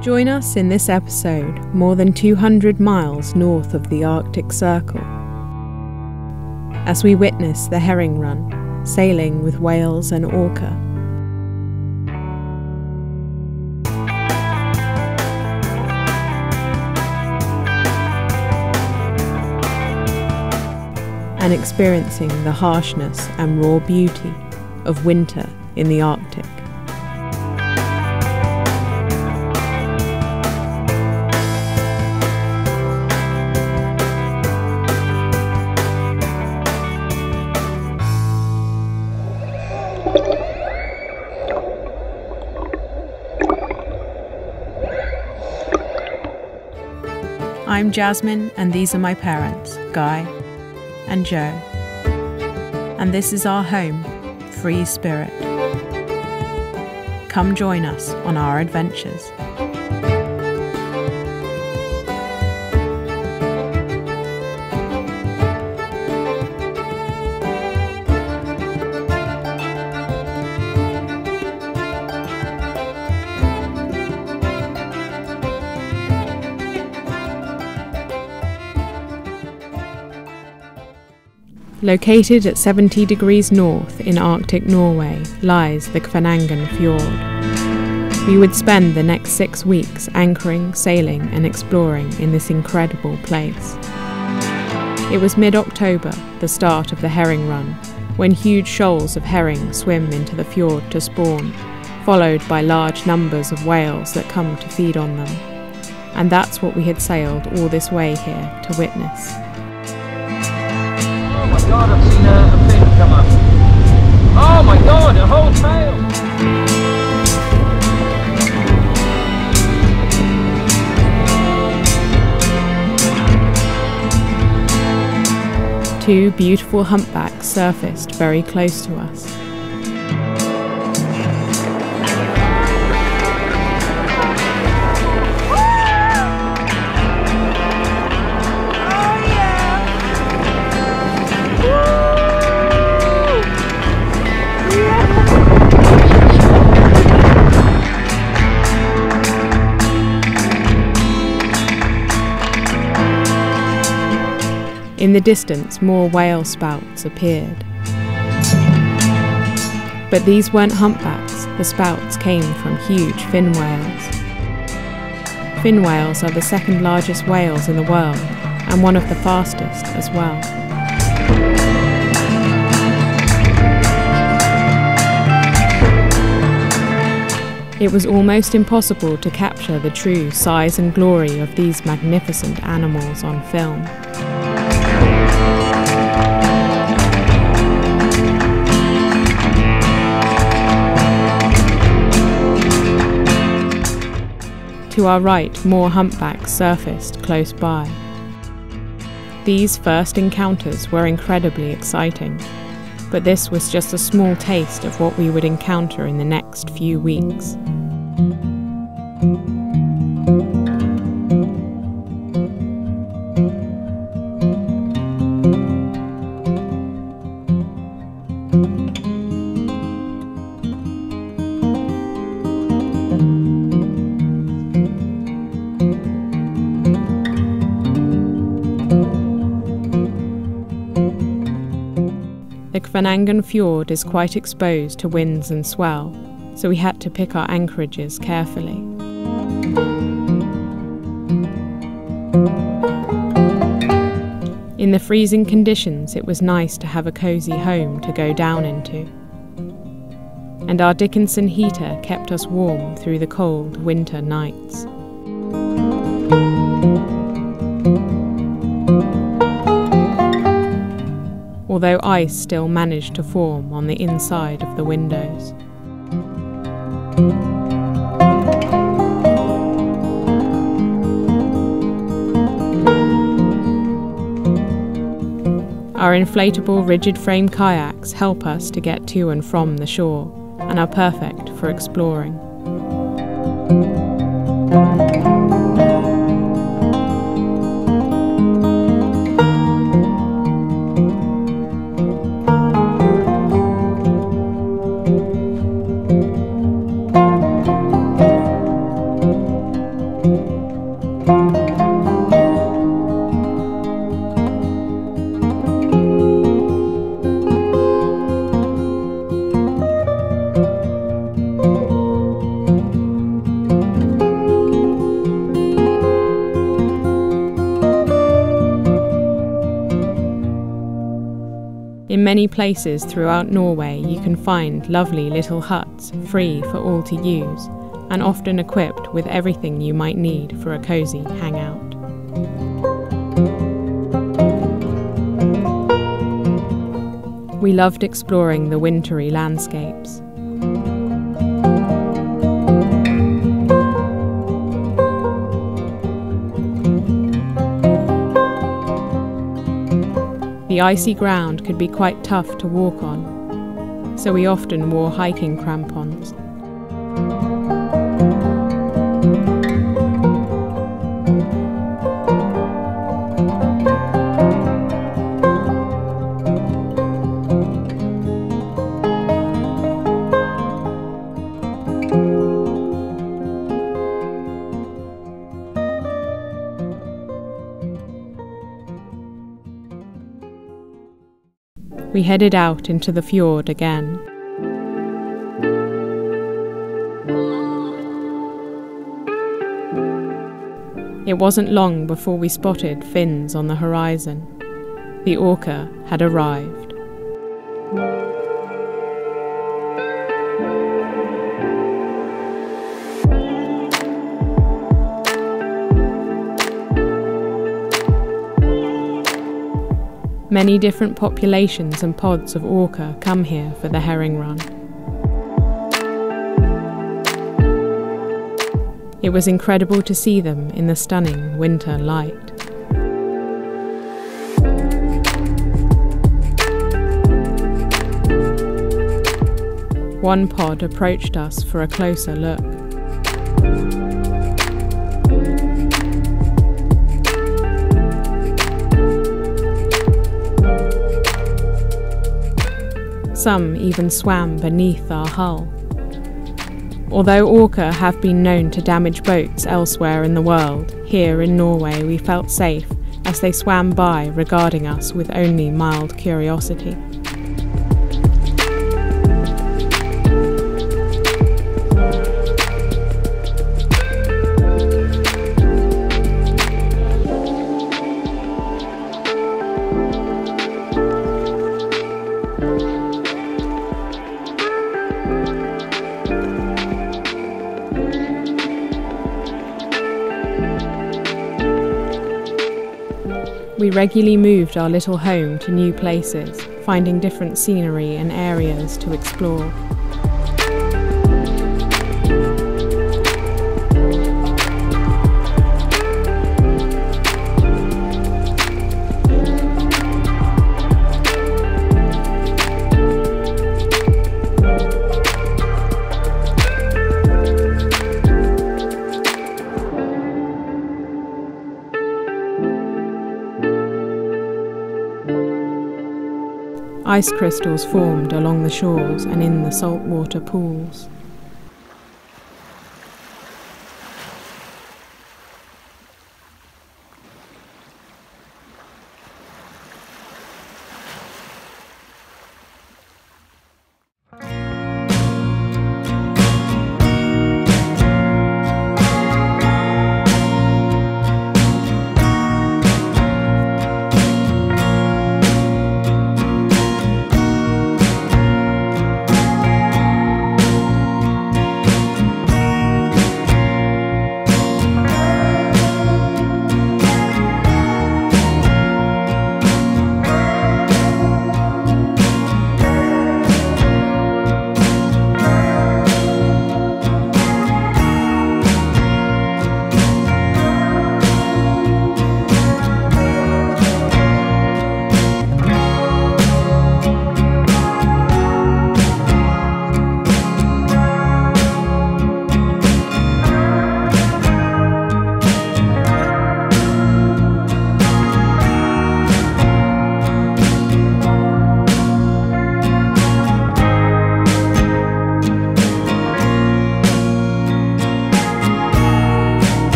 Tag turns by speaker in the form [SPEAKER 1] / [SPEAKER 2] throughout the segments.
[SPEAKER 1] Join us in this episode more than 200 miles north of the Arctic Circle as we witness the herring run, sailing with whales and orca. And experiencing the harshness and raw beauty of winter in the Arctic. I'm Jasmine, and these are my parents, Guy and Joe. And this is our home, Free Spirit. Come join us on our adventures. Located at 70 degrees north in Arctic Norway lies the Kvanangen Fjord. We would spend the next 6 weeks anchoring, sailing and exploring in this incredible place. It was mid-October, the start of the herring run, when huge shoals of herring swim into the fjord to spawn, followed by large numbers of whales that come to feed on them. And that's what we had sailed all this way here to witness.
[SPEAKER 2] Oh my god, I've seen a fin come up. Oh my god, a whole tail!
[SPEAKER 1] Two beautiful humpbacks surfaced very close to us. In the distance, more whale spouts appeared. But these weren't humpbacks, the spouts came from huge fin whales. Fin whales are the second largest whales in the world, and one of the fastest as well. It was almost impossible to capture the true size and glory of these magnificent animals on film. To our right, more humpbacks surfaced close by. These first encounters were incredibly exciting, but this was just a small taste of what we would encounter in the next few weeks. The Kvanangen Fjord is quite exposed to winds and swell, so we had to pick our anchorages carefully. In the freezing conditions, it was nice to have a cosy home to go down into. And our Dickinson heater kept us warm through the cold winter nights. Although ice still managed to form on the inside of the windows. Our inflatable rigid frame kayaks help us to get to and from the shore and are perfect for exploring. many places throughout Norway you can find lovely little huts free for all to use, and often equipped with everything you might need for a cosy hangout. We loved exploring the wintry landscapes. The icy ground could be quite tough to walk on, so we often wore hiking crampons. We headed out into the fjord again. It wasn't long before we spotted fins on the horizon. The orca had arrived. Many different populations and pods of orca come here for the herring run. It was incredible to see them in the stunning winter light. One pod approached us for a closer look. Some even swam beneath our hull. Although orca have been known to damage boats elsewhere in the world, here in Norway we felt safe as they swam by regarding us with only mild curiosity. We regularly moved our little home to new places, finding different scenery and areas to explore. Ice crystals formed along the shores and in the saltwater pools.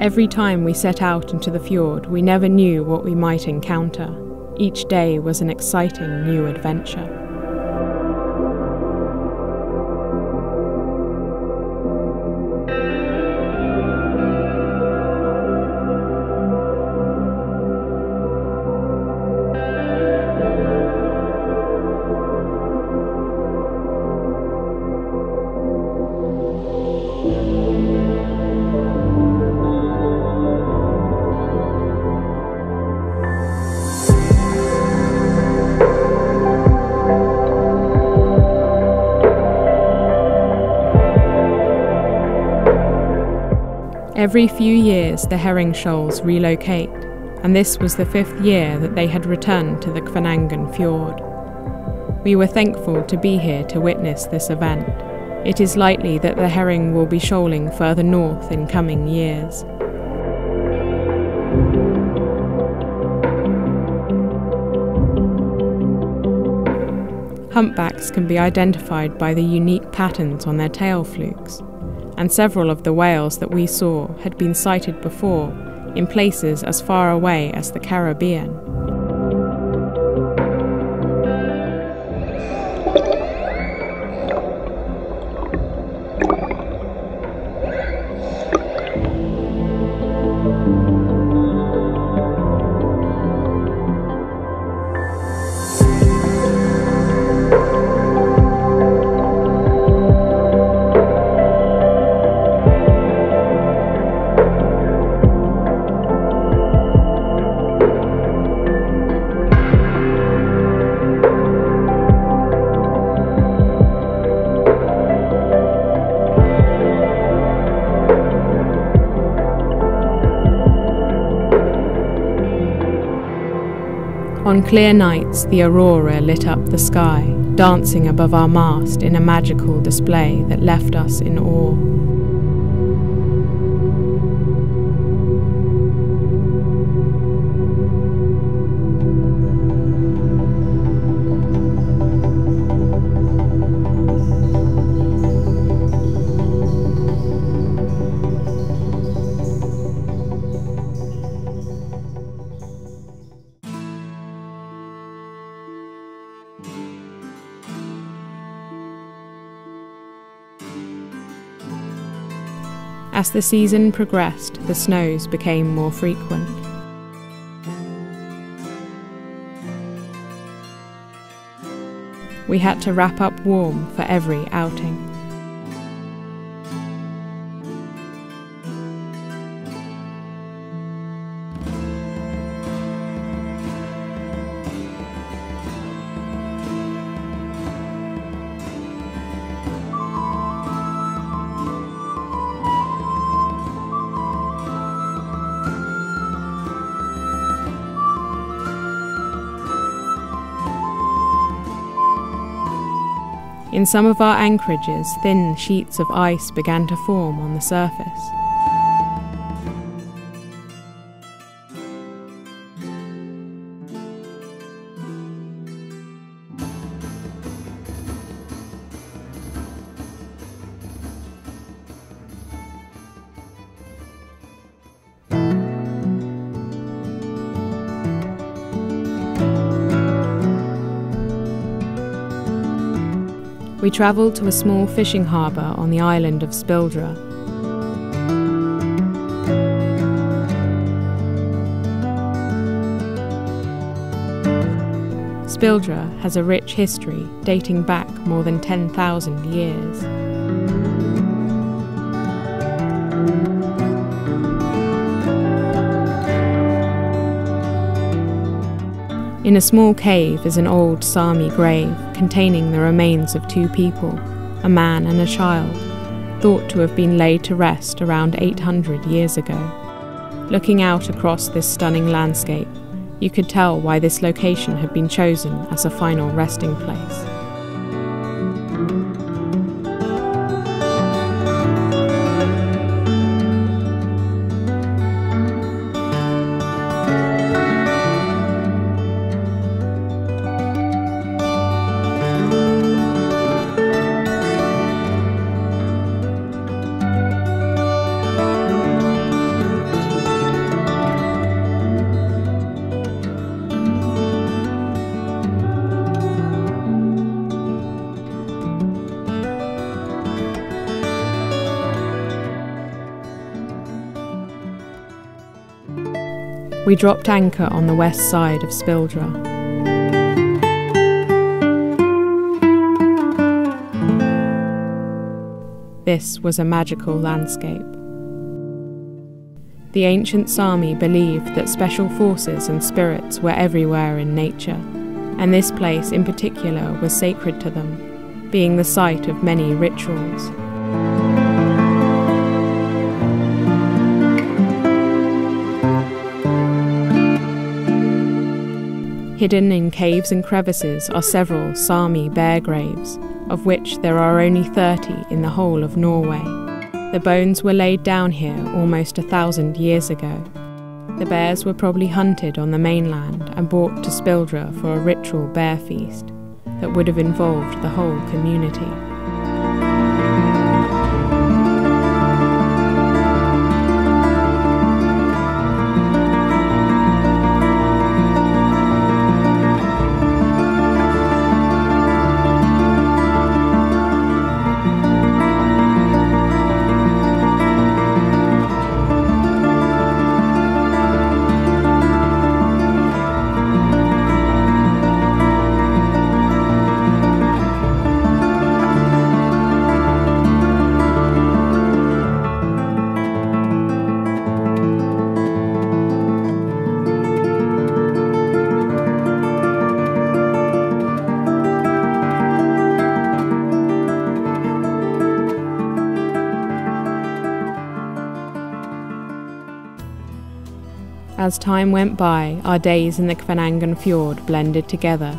[SPEAKER 1] Every time we set out into the fjord, we never knew what we might encounter. Each day was an exciting new adventure. Every few years the herring shoals relocate, and this was the 5th year that they had returned to the Kvænangen fjord. We were thankful to be here to witness this event. It is likely that the herring will be shoaling further north in coming years. Humpbacks can be identified by the unique patterns on their tail flukes, and several of the whales that we saw had been sighted before in places as far away as the Caribbean. On clear nights, the aurora lit up the sky, dancing above our mast in a magical display that left us in awe. As the season progressed, the snows became more frequent. We had to wrap up warm for every outing. In some of our anchorages, thin sheets of ice began to form on the surface. We travelled to a small fishing harbour on the island of Spildra. Spildra has a rich history dating back more than 10,000 years. In a small cave is an old Sami grave containing the remains of 2 people, a man and a child, thought to have been laid to rest around 800 years ago. Looking out across this stunning landscape, you could tell why this location had been chosen as a final resting place. We dropped anchor on the west side of Spildra. This was a magical landscape. The ancient Sami believed that special forces and spirits were everywhere in nature, and this place in particular was sacred to them, being the site of many rituals. Hidden in caves and crevices are several Sami bear graves, of which there are only 30 in the whole of Norway. The bones were laid down here almost 1,000 years ago. The bears were probably hunted on the mainland and brought to Spildra for a ritual bear feast that would have involved the whole community. As time went by, our days in the Kvænangen fjord blended together,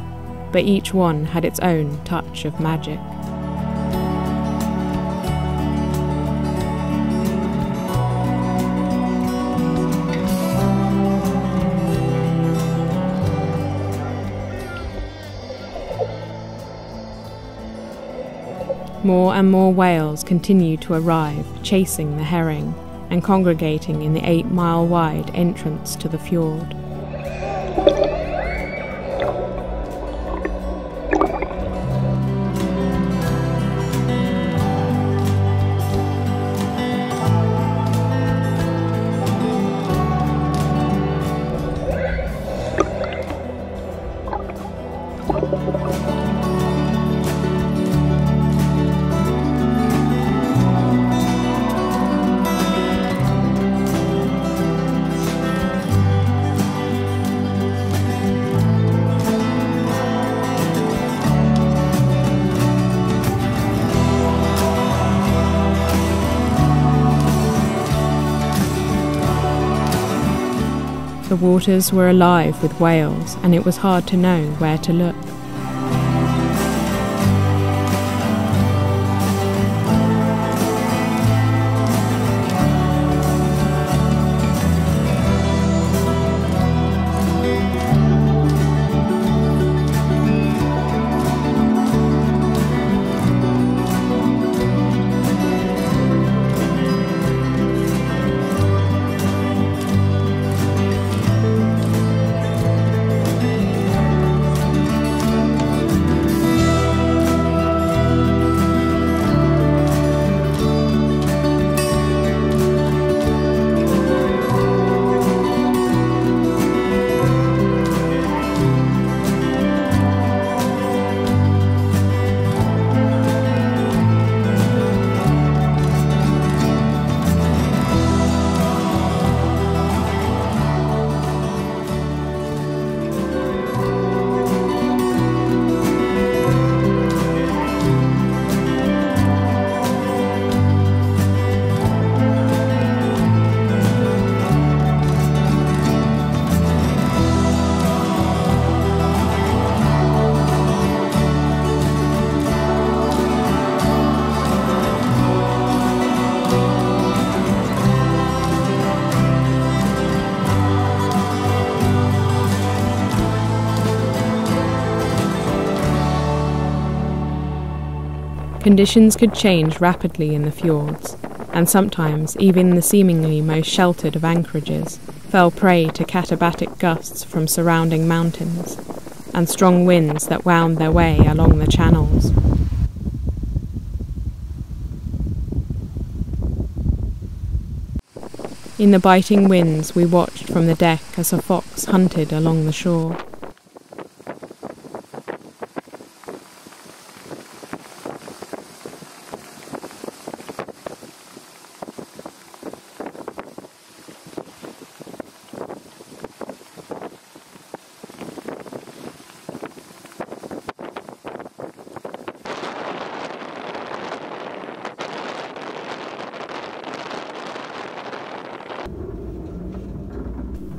[SPEAKER 1] but each one had its own touch of magic. More and more whales continued to arrive, chasing the herring, and congregating in the 8-mile-wide entrance to the fjord. The waters were alive with whales, and it was hard to know where to look. Conditions could change rapidly in the fjords, and sometimes even the seemingly most sheltered of anchorages fell prey to katabatic gusts from surrounding mountains, and strong winds that wound their way along the channels. In the biting winds we watched from the deck as a fox hunted along the shore.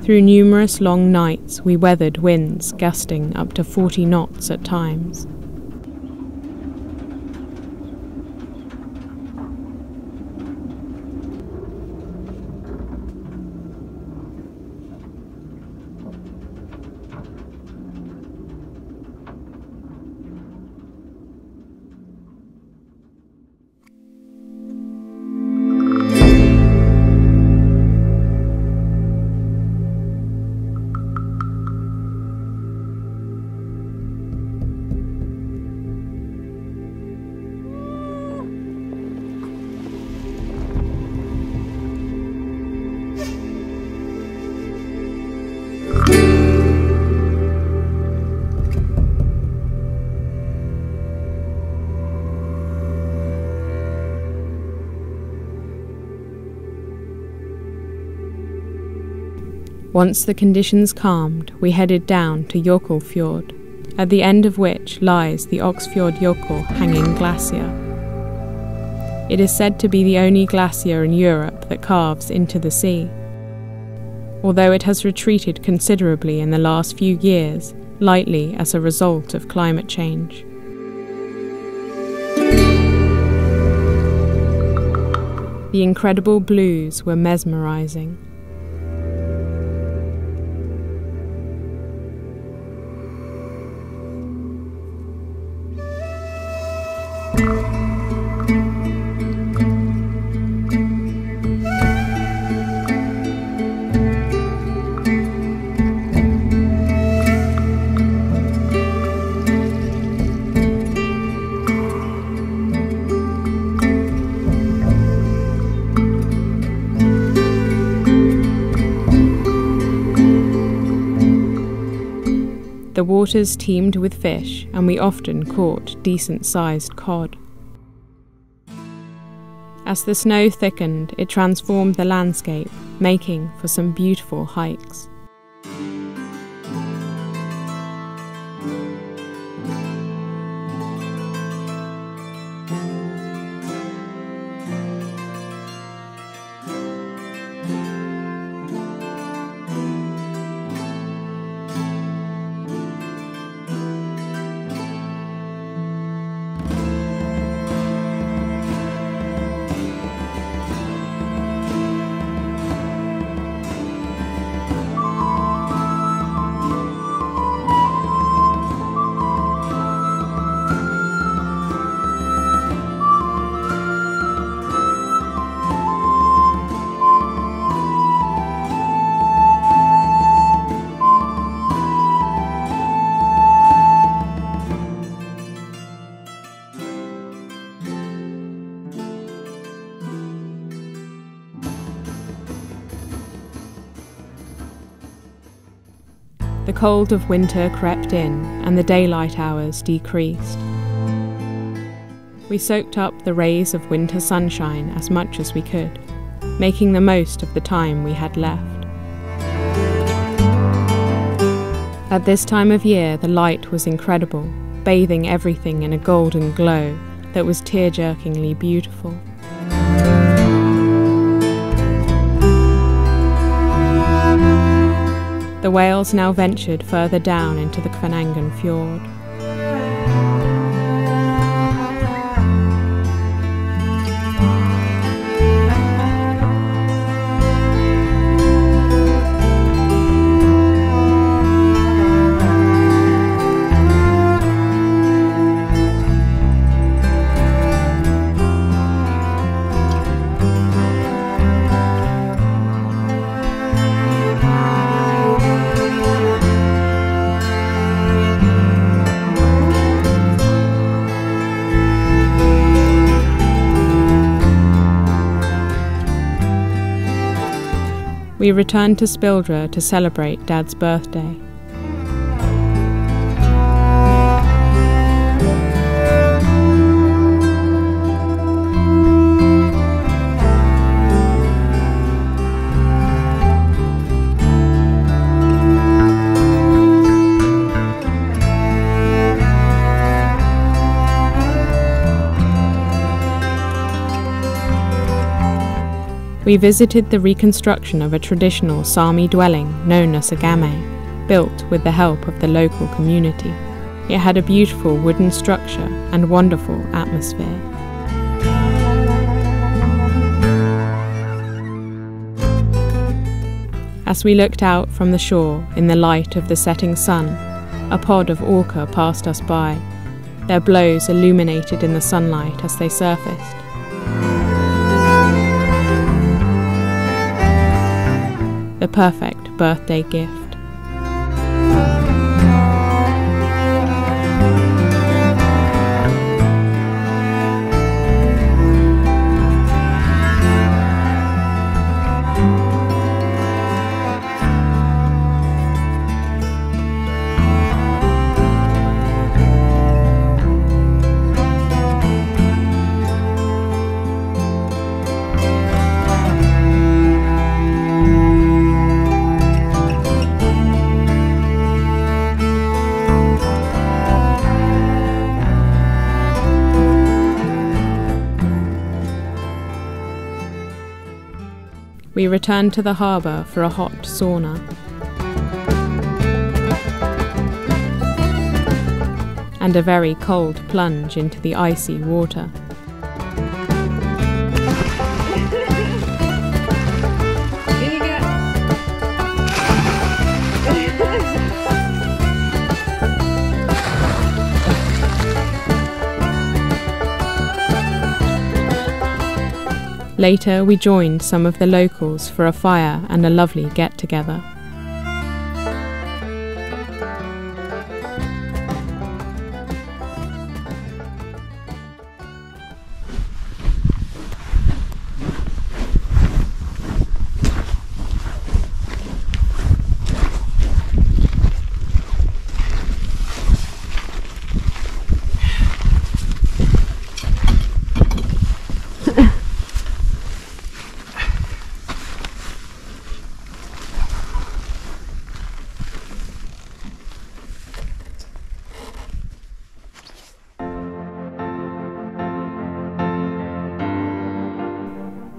[SPEAKER 1] Through numerous long nights we weathered winds gusting up to 40 knots at times. Once the conditions calmed, we headed down to Jökulfjord, at the end of which lies the Oxfjordjökull hanging glacier. It is said to be the only glacier in Europe that carves into the sea. Although it has retreated considerably in the last few years, likely as a result of climate change. The incredible blues were mesmerizing. The waters teemed with fish, and we often caught decent-sized cod. As the snow thickened, it transformed the landscape, making for some beautiful hikes. The cold of winter crept in, and the daylight hours decreased. We soaked up the rays of winter sunshine as much as we could, making the most of the time we had left. At this time of year, the light was incredible, bathing everything in a golden glow that was tear-jerkingly beautiful. The whales now ventured further down into the Kvænangen fjord. We returned to Spildra to celebrate Dad's birthday. We visited the reconstruction of a traditional Sami dwelling known as a game, built with the help of the local community. It had a beautiful wooden structure and wonderful atmosphere. As we looked out from the shore in the light of the setting sun, a pod of orca passed us by, their blows illuminated in the sunlight as they surfaced. The perfect birthday gift. We returned to the harbour for a hot sauna. And a very cold plunge into the icy water. Later, we joined some of the locals for a fire and a lovely get-together.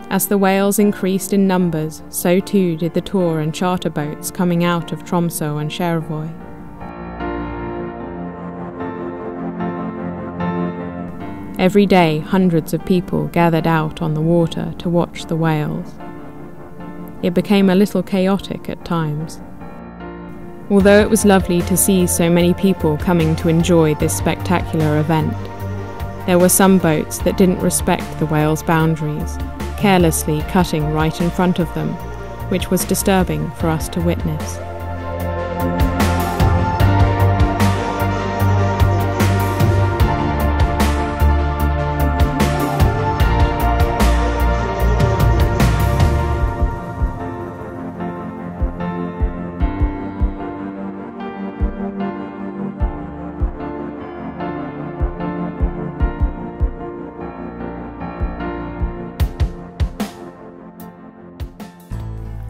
[SPEAKER 1] As the whales increased in numbers, so too did the tour and charter boats coming out of Tromsø and Skjervøy. Every day, hundreds of people gathered out on the water to watch the whales. It became a little chaotic at times. Although it was lovely to see so many people coming to enjoy this spectacular event, there were some boats that didn't respect the whales' boundaries, carelessly cutting right in front of them, which was disturbing for us to witness.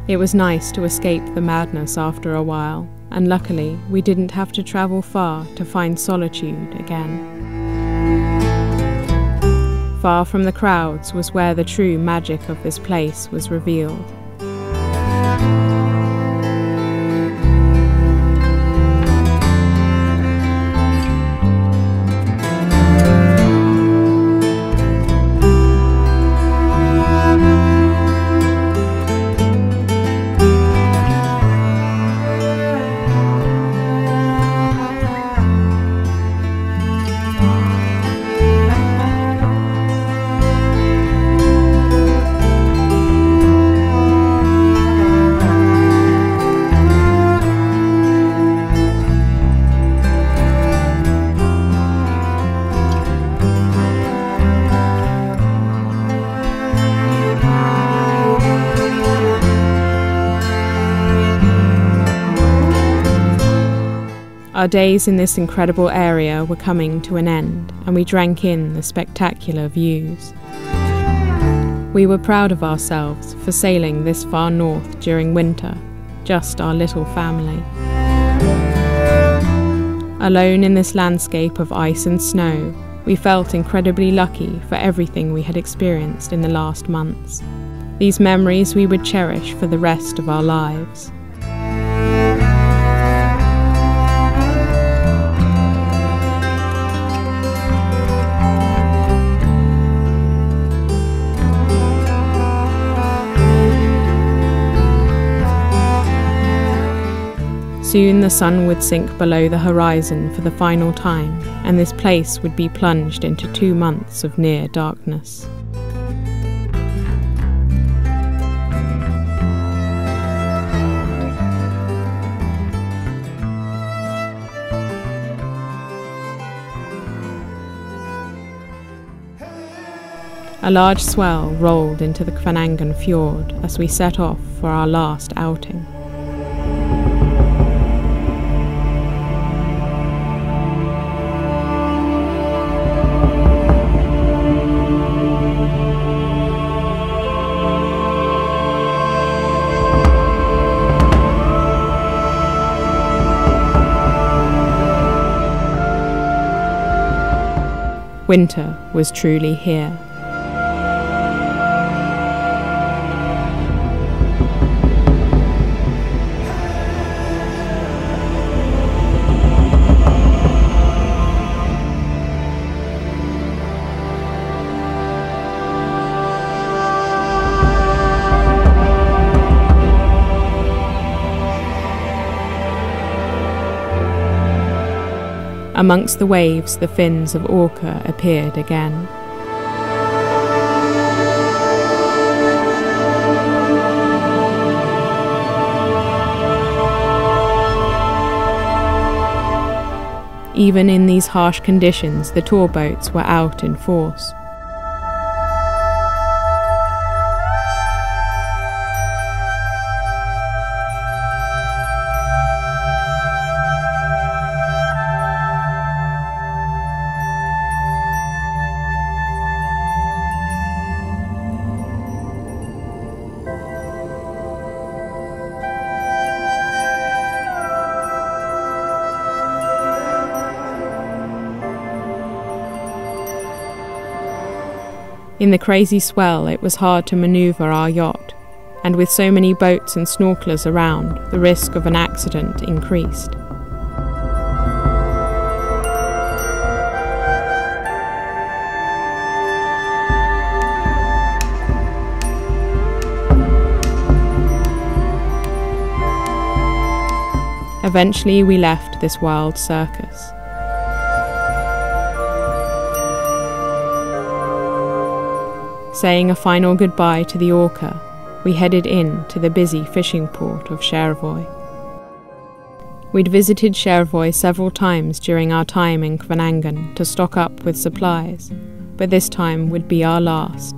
[SPEAKER 1] It was nice to escape the madness after a while, and luckily we didn't have to travel far to find solitude again. Far from the crowds was where the true magic of this place was revealed. Our days in this incredible area were coming to an end, and we drank in the spectacular views. We were proud of ourselves for sailing this far north during winter, just our little family. Alone in this landscape of ice and snow, we felt incredibly lucky for everything we had experienced in the last months. These memories we would cherish for the rest of our lives. Soon the sun would sink below the horizon for the final time, and this place would be plunged into 2 months of near darkness. A large swell rolled into the Kvanangen fjord as we set off for our last outing. Winter was truly here. Amongst the waves, the fins of orca appeared again. Even in these harsh conditions, the tour boats were out in force. In the crazy swell, it was hard to maneuver our yacht, and with so many boats and snorkelers around, the risk of an accident increased. Eventually, we left this wild circus. Saying a final goodbye to the orca, we headed in to the busy fishing port of Skjervøy. We'd visited Skjervøy several times during our time in Kvanangen to stock up with supplies, but this time would be our last.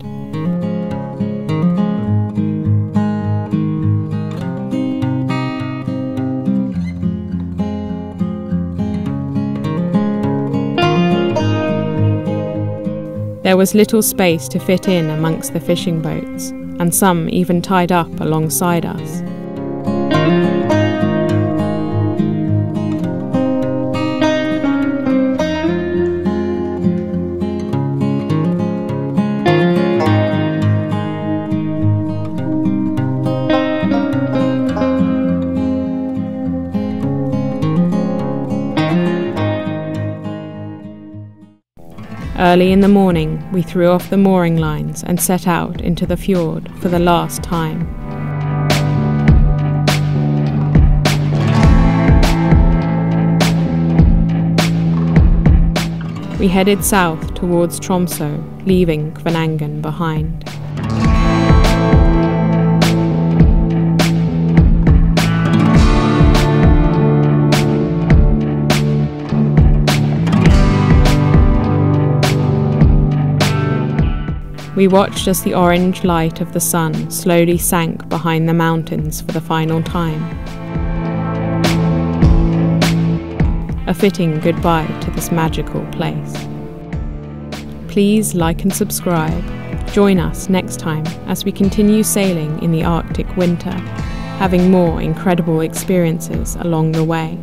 [SPEAKER 1] There was little space to fit in amongst the fishing boats, and some even tied up alongside us. Early in the morning, we threw off the mooring lines and set out into the fjord for the last time. We headed south towards Tromsø, leaving Kvanangen behind. We watched as the orange light of the sun slowly sank behind the mountains for the final time. a fitting goodbye to this magical place. Please like and subscribe. Join us next time as we continue sailing in the Arctic winter, having more incredible experiences along the way.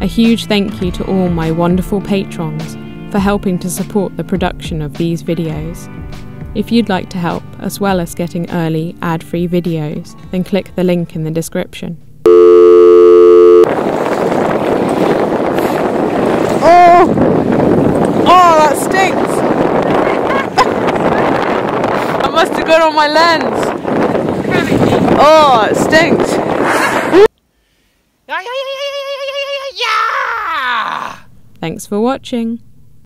[SPEAKER 1] A huge thank you to all my wonderful patrons for helping to support the production of these videos. If you'd like to help, as well as getting early, ad-free videos, then click the link in the description.
[SPEAKER 3] Oh! Oh, that stinks! I must have got on my lens. Oh, it stinks.
[SPEAKER 1] Thanks for watching.